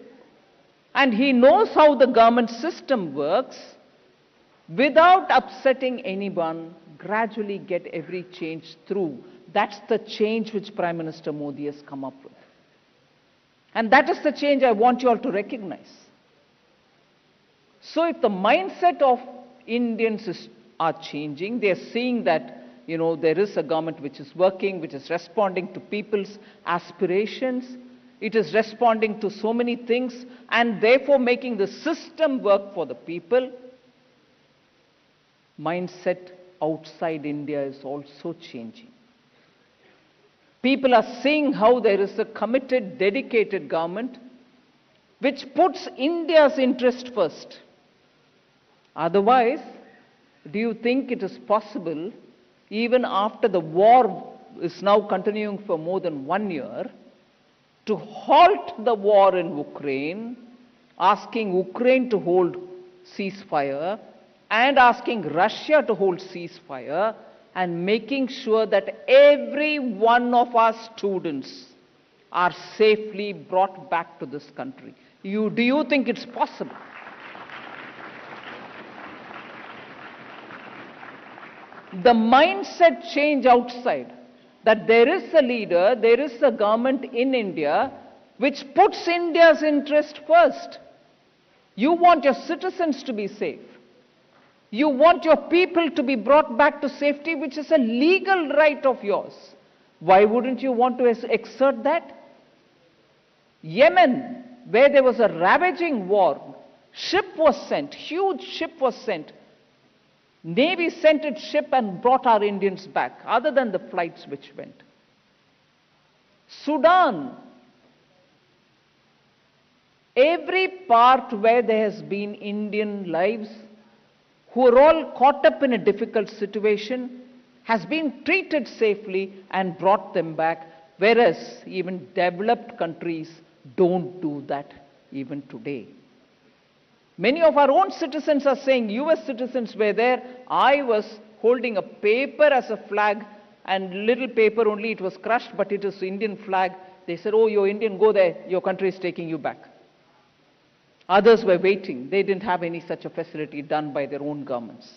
and he knows how the government system works, without upsetting anyone, gradually get every change through. That's the change which Prime Minister Modi has come up with. And that is the change I want you all to recognize. So if the mindset of Indians are changing, they are seeing that there is a government which is working, which is responding to people's aspirations. It is responding to so many things and therefore making the system work for the people. Mindset outside India is also changing. People are seeing how there is a committed, dedicated government which puts India's interest first. Otherwise, do you think it is possible, even after the war is now continuing for more than 1 year, to halt the war in Ukraine, asking Ukraine to hold ceasefire, and asking Russia to hold ceasefire, and making sure that every one of our students are safely brought back to this country? Do you think it's possible? The mindset change outside, that there is a leader, there is a government in India which puts India's interest first. You want your citizens to be safe. You want your people to be brought back to safety, which is a legal right of yours. Why wouldn't you want to exert that? Yemen, where there was a ravaging war, ship was sent, huge ship was sent. Navy sent its ship and brought our Indians back, other than the flights which went. Sudan, every part where there has been Indian lives, who are all caught up in a difficult situation, has been treated safely and brought them back, whereas even developed countries don't do that even today. Many of our own citizens are saying, US citizens were there, I was holding a paper as a flag, and little paper only, it was crushed, but it is Indian flag. They said, oh, you're Indian, go there, your country is taking you back. Others were waiting. They didn't have any such a facility done by their own governments.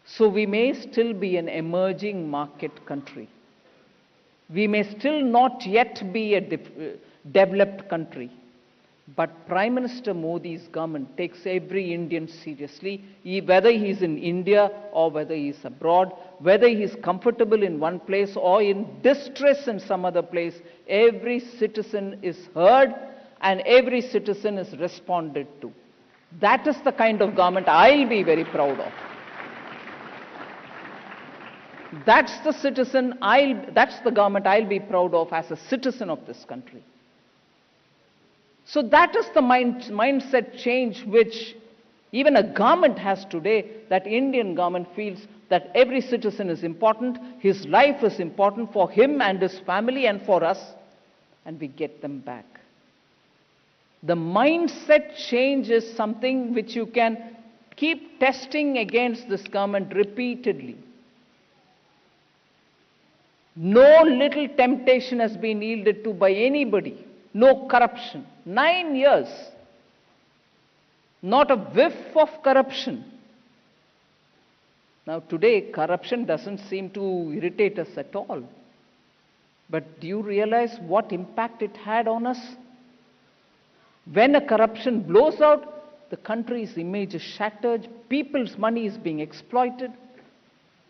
So we may still be an emerging market country. We may still not yet be a developed country. But Prime Minister Modi's government takes every Indian seriously, whether he's in India or whether he's abroad, whether he's comfortable in one place or in distress in some other place. Every citizen is heard and every citizen is responded to. That is the kind of government I'll be very proud of. That's the government I'll be proud of as a citizen of this country. So that is the mindset change which even a government has today, that Indian government feels that every citizen is important, his life is important for him and his family and for us, and we get them back. The mindset change is something which you can keep testing against this government repeatedly. No little temptation has been yielded to by anybody. No corruption. 9 years. Not a whiff of corruption. Now today, corruption doesn't seem to irritate us at all. But do you realize what impact it had on us? When a corruption blows out, the country's image is shattered, people's money is being exploited.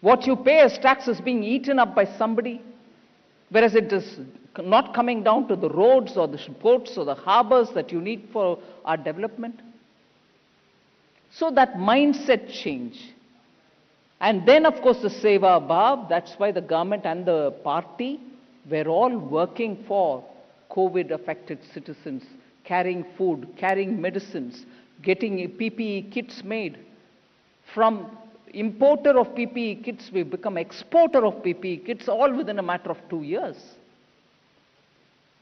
What you pay as tax is being eaten up by somebody, whereas it is not coming down to the roads or the ports or the harbors that you need for our development. So that mindset change. And then, of course, the Seva Bhav, that's why the government and the party were all working for COVID-affected citizens, carrying food, carrying medicines, getting PPE kits made. From importer of PPE kits, we've become exporter of PPE kits, all within a matter of 2 years.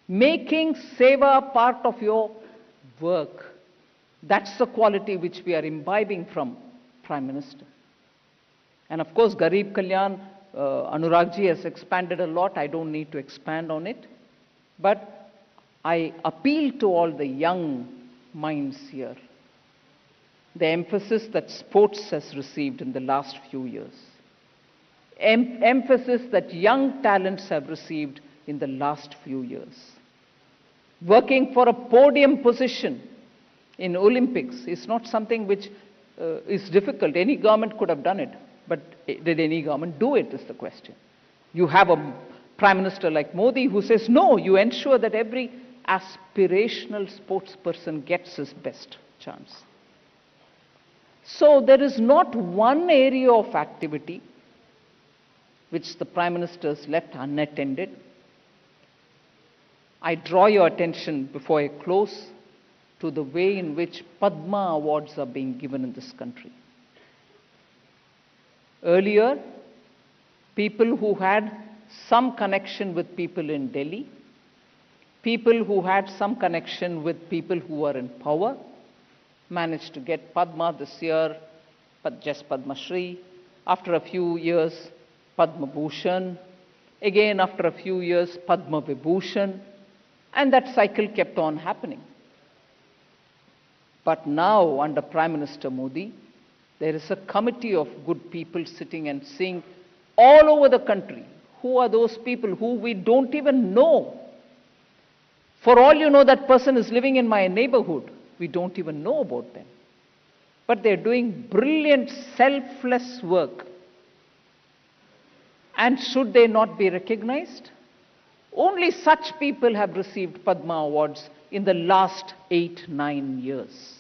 Making Seva part of your work, that's the quality which we are imbibing from Prime Minister. And of course, Gareeb Kalyan, Anuragji has expanded a lot. I don't need to expand on it. But I appeal to all the young minds here. The emphasis that sports has received in the last few years. Emphasis that young talents have received in the last few years. Working for a podium position in Olympics is not something which is difficult. Any government could have done it. But did any government do it is the question. You have a Prime Minister like Modi who says, no, you ensure that every aspirational sports person gets his best chance. So there is not one area of activity which the Prime Minister has left unattended. I draw your attention before I close to the way in which Padma Awards are being given in this country. Earlier, people who had some connection with people in Delhi, people who had some connection with people who were in power, managed to get Padma this year, but just Padma Shri. After a few years, Padma Bhushan. Again, after a few years, Padma Vibhushan. And that cycle kept on happening. But now, under Prime Minister Modi, there is a committee of good people sitting and seeing all over the country who are those people who we don't even know. For all you know, that person is living in my neighborhood. We don't even know about them. But they're doing brilliant, selfless work. And should they not be recognized? Only such people have received Padma Awards in the last 8-9 years.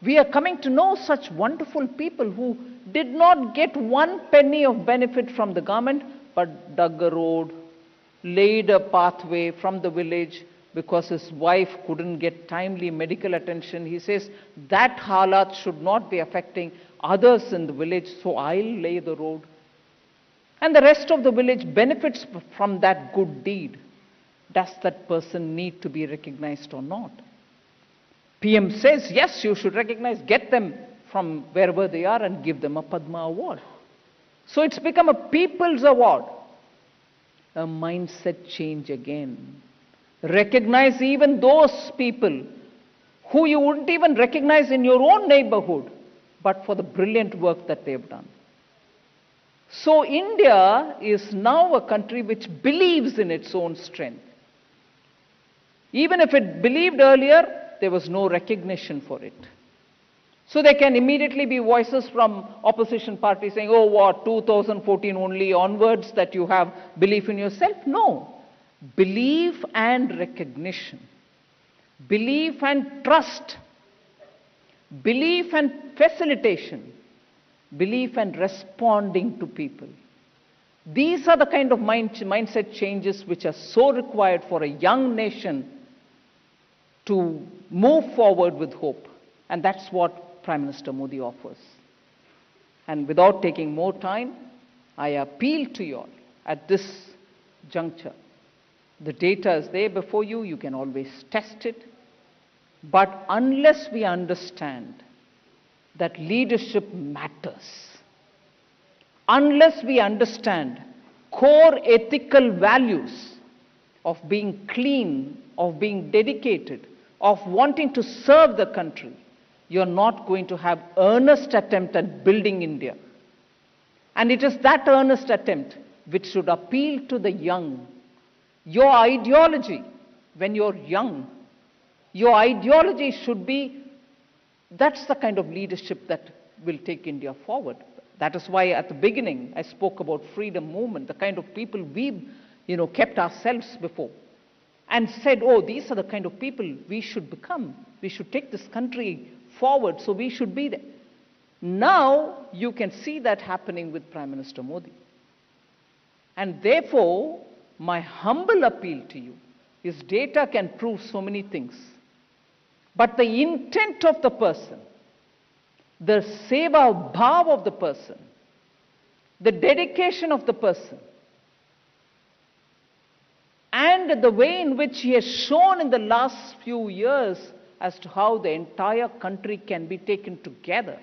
We are coming to know such wonderful people who did not get one penny of benefit from the government, but dug a road, laid a pathway from the village because his wife couldn't get timely medical attention. He says that halat should not be affecting others in the village, so I'll lay the road. And the rest of the village benefits from that good deed. Does that person need to be recognized or not? PM says, yes, you should recognize, get them from wherever they are and give them a Padma Award. So it's become a people's award. A mindset change again. Recognize even those people who you wouldn't even recognize in your own neighborhood, but for the brilliant work that they've done. So India is now a country which believes in its own strength. Even if it believed earlier, there was no recognition for it. So there can immediately be voices from opposition parties saying, oh, what, 2014 only onwards that you have belief in yourself? No. Belief and recognition. Belief and trust. Belief and facilitation. Belief and responding to people. These are the kind of mindset changes which are so required for a young nation to move forward with hope. And that's what Prime Minister Modi offers. And without taking more time, I appeal to you all at this juncture. The data is there before you, you can always test it. But unless we understand that leadership matters, unless we understand core ethical values of being clean, of being dedicated, of wanting to serve the country, you're not going to have earnest attempt at building India. And it is that earnest attempt which should appeal to the young. Your ideology, when you're young, your ideology should be, that's the kind of leadership that will take India forward. That is why at the beginning I spoke about freedom movement, the kind of people we've kept ourselves before. And said, oh, these are the kind of people we should become. We should take this country forward, so we should be there. Now, you can see that happening with Prime Minister Modi. And therefore, my humble appeal to you is data can prove so many things. But the intent of the person, the seva bhav of the person, the dedication of the person, and the way in which he has shown in the last few years as to how the entire country can be taken together.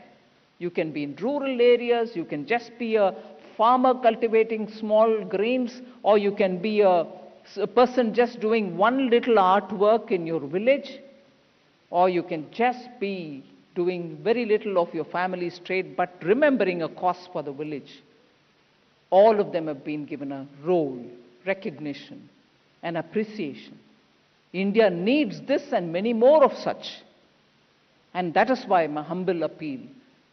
You can be in rural areas, you can just be a farmer cultivating small grains, or you can be a person just doing one little artwork in your village, or you can just be doing very little of your family's trade, but remembering a cause for the village. All of them have been given a role, recognition, and appreciation. India needs this and many more of such. And that is why my humble appeal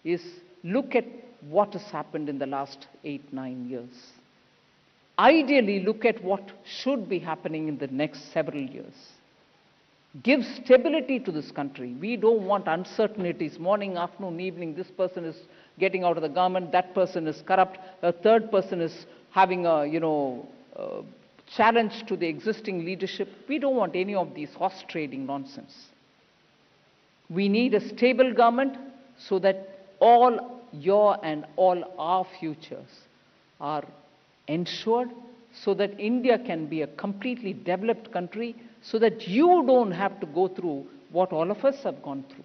is look at what has happened in the last 8-9 years. Ideally, look at what should be happening in the next several years. Give stability to this country. We don't want uncertainties, morning, afternoon, evening, this person is getting out of the government, that person is corrupt, a third person is having a, challenge to the existing leadership. We don't want any of these horse trading nonsense. We need a stable government so that all your and all our futures are ensured, so that India can be a completely developed country, so that you don't have to go through what all of us have gone through.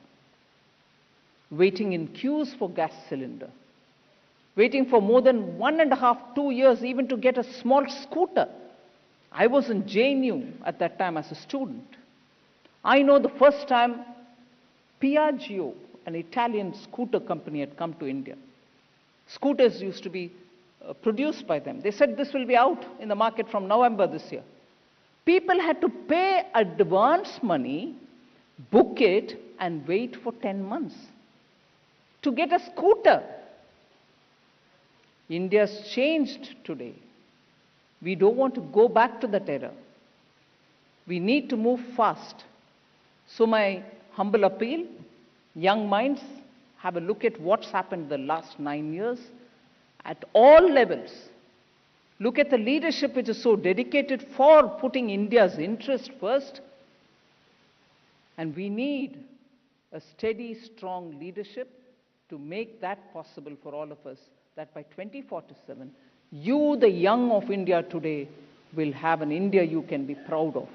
Waiting in queues for gas cylinder, waiting for more than 1.5, 2 years even to get a small scooter. I was in JNU at that time as a student. I know the first time Piaggio, an Italian scooter company, had come to India. Scooters used to be produced by them. They said this will be out in the market from November this year. People had to pay advance money, book it, and wait for 10 months to get a scooter. India's changed today. We don't want to go back to that era. We need to move fast. So my humble appeal, young minds, have a look at what's happened in the last 9 years at all levels. Look at the leadership which is so dedicated for putting India's interest first. And we need a steady, strong leadership to make that possible for all of us, that by 2047, you, the young of India today, will have an India you can be proud of.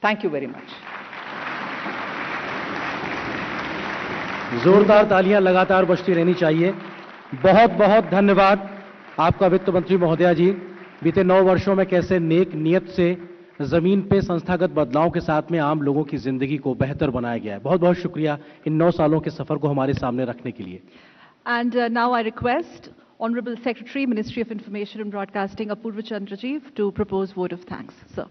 Thank you very much. जोरदार तालियां लगातार बजती रहनी चाहिए। बहुत बहुत धन्यवाद आपका वित्त मंत्री महोदया जी। बीते 9 वर्षों में कैसे नेक नियत से जमीन पे संस्थागत बदलाव के साथ में आम लोगों की जिंदगी को बेहतर बनाया गया है। बहुत बहुत शुक्रिया इन 9 सालों के सफर को हमारे सामने रखने के लिए। And now I request Honorable Secretary, Ministry of Information and Broadcasting, Apurva Chandrajeev, to propose vote of thanks. Sir.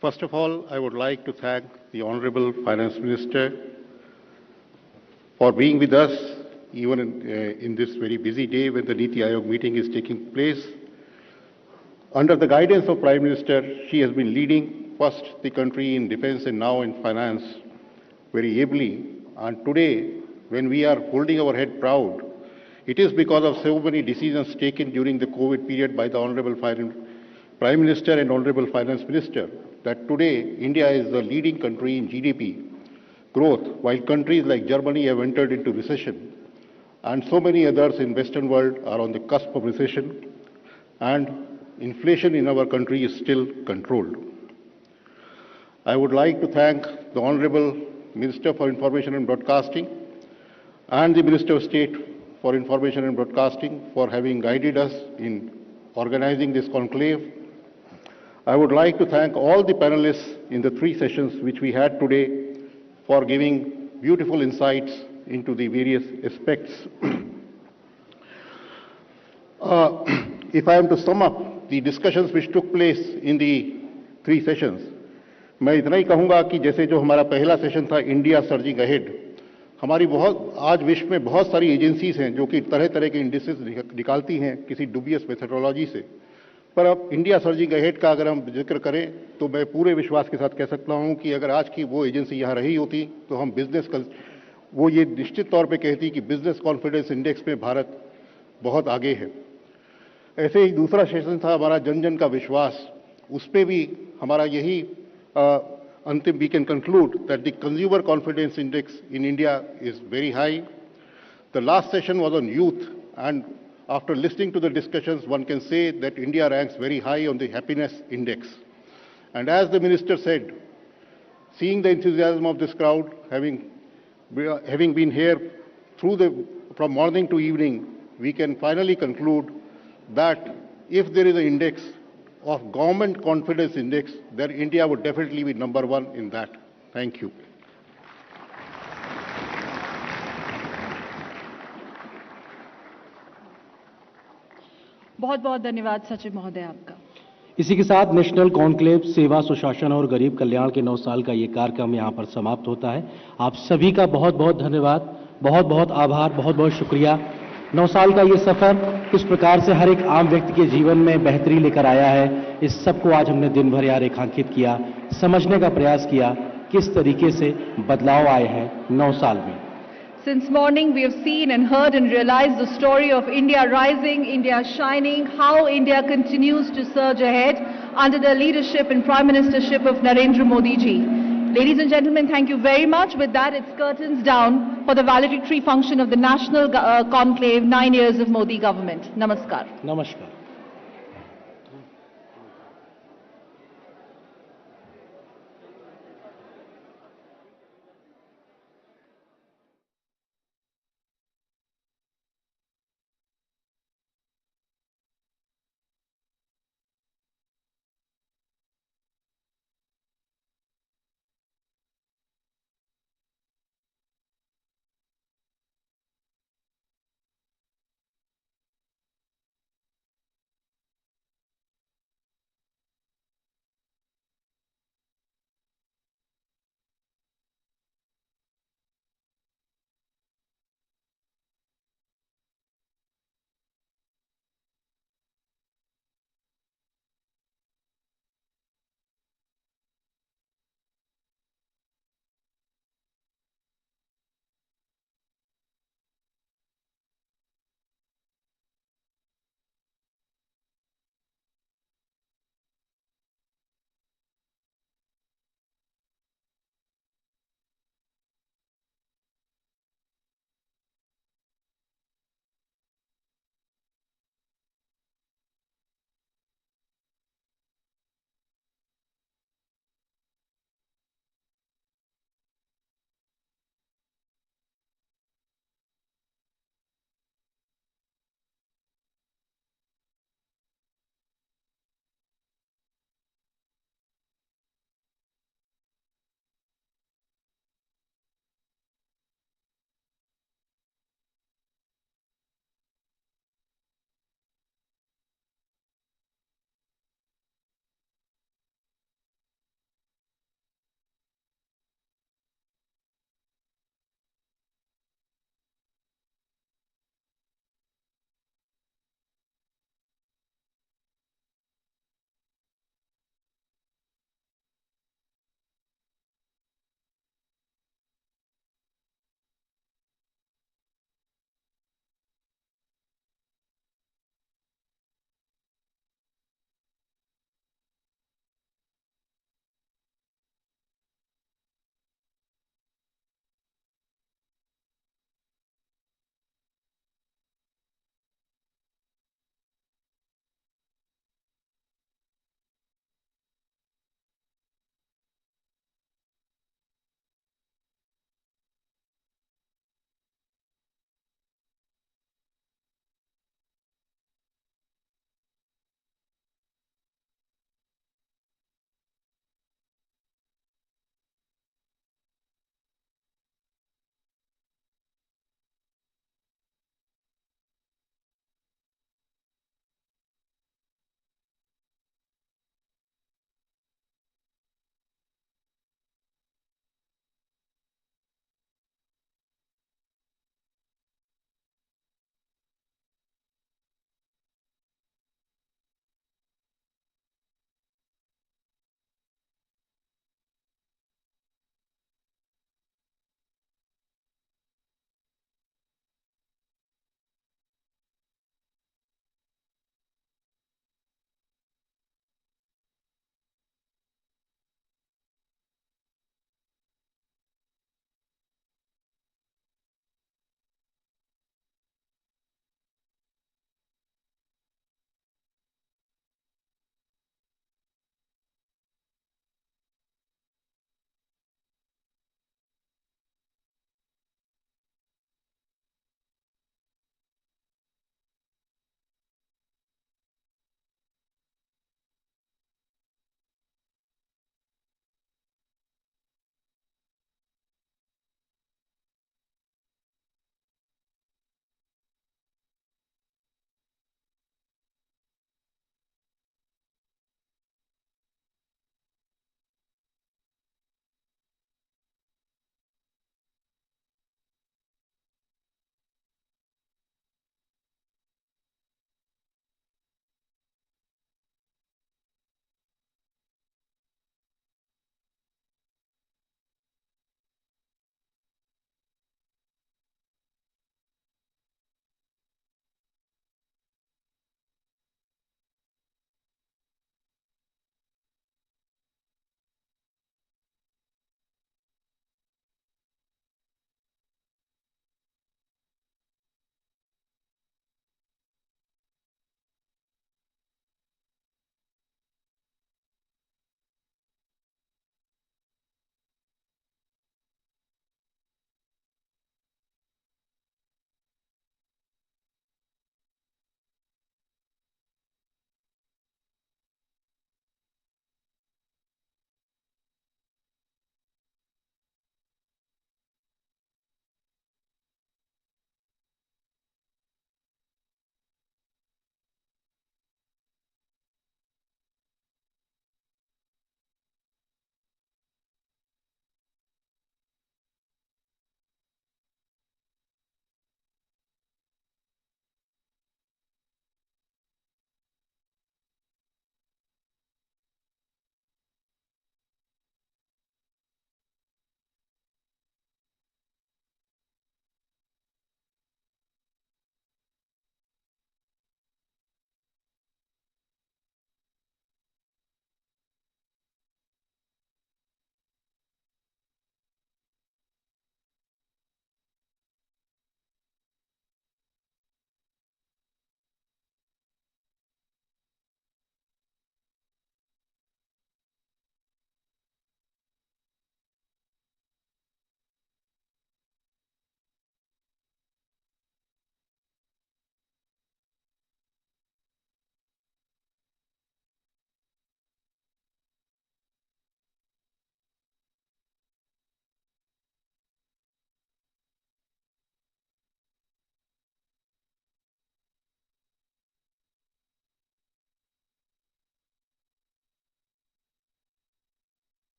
First of all, I would like to thank the Honorable Finance Minister for being with us even in this very busy day when the Niti Aayog meeting is taking place. Under the guidance of Prime Minister, she has been leading first the country in defense and now in finance very ably. And today, when we are holding our head proud, it is because of so many decisions taken during the COVID period by the Honorable Prime Minister and Honorable Finance Minister, that today India is the leading country in GDP growth, while countries like Germany have entered into recession, and so many others in Western world are on the cusp of recession, and inflation in our country is still controlled. I would like to thank the Honorable Minister for Information and Broadcasting and the Minister of State for Information and Broadcasting for having guided us in organizing this conclave. I would like to thank all the panelists in the 3 sessions which we had today for giving beautiful insights into the various aspects. If I am to sum up the discussions which took place in the 3 sessions, मैं इतना ही कहूँगा कि जैसे जो हमारा पहला session था India surging ahead, हमारी आज विश्व में बहुत सारी एजेंसीज हैं जो कि तरह तरह के इंडिसेस निकालती हैं किसी डुबियस मेथोडोलॉजी से, पर अब इंडिया सर्जिंग अहेड का अगर हम जिक्र करें तो मैं पूरे विश्वास के साथ कह सकता हूं कि अगर आज की वो एजेंसी यहाँ रही होती तो हम वो ये निश्चित तौर पे कहती कि बिजनेस कॉन्फिडेंस इंडेक्स में भारत बहुत आगे है। ऐसे ही दूसरा सेशन था हमारा जन जन का विश्वास, उस पर भी हमारा यही अंतिम we can conclude that the consumer confidence index in India is very high. The last session was on youth, and after listening to the discussions, one can say that India ranks very high on the happiness index. And as the minister said, seeing the enthusiasm of this crowd, having been here from morning to evening, we can finally conclude that if there is an index of government confidence index, then India would definitely be number 1 in that. Thank you. बहुत बहुत धन्यवाद सचिव महोदय आपका। इसी के साथ national conclave, सेवा, सुशासन और गरीब कल्याण के 9 साल का ये कार्यक्रम यहाँ पर समाप्त होता है। आप सभी का बहुत बहुत धन्यवाद, बहुत बहुत आभार, बहुत बहुत शुक्रिया। 9 साल का ये सफर किस प्रकार से हर एक आम व्यक्ति के जीवन में बेहतरी लेकर आया है, इस सबको आज हमने दिन भर यहाँ रेखांकित किया, समझने का प्रयास किया किस तरीके से बदलाव आए हैं 9 साल में। Since morning we have seen and heard and realized the story of India rising, India shining, how India continues to surge ahead under the leadership and Prime Ministership of Narendra Modi ji. Ladies and gentlemen, thank you very much. With that, it's curtains down for the valedictory function of the National Conclave, 9 years of Modi government. Namaskar. Namaskar.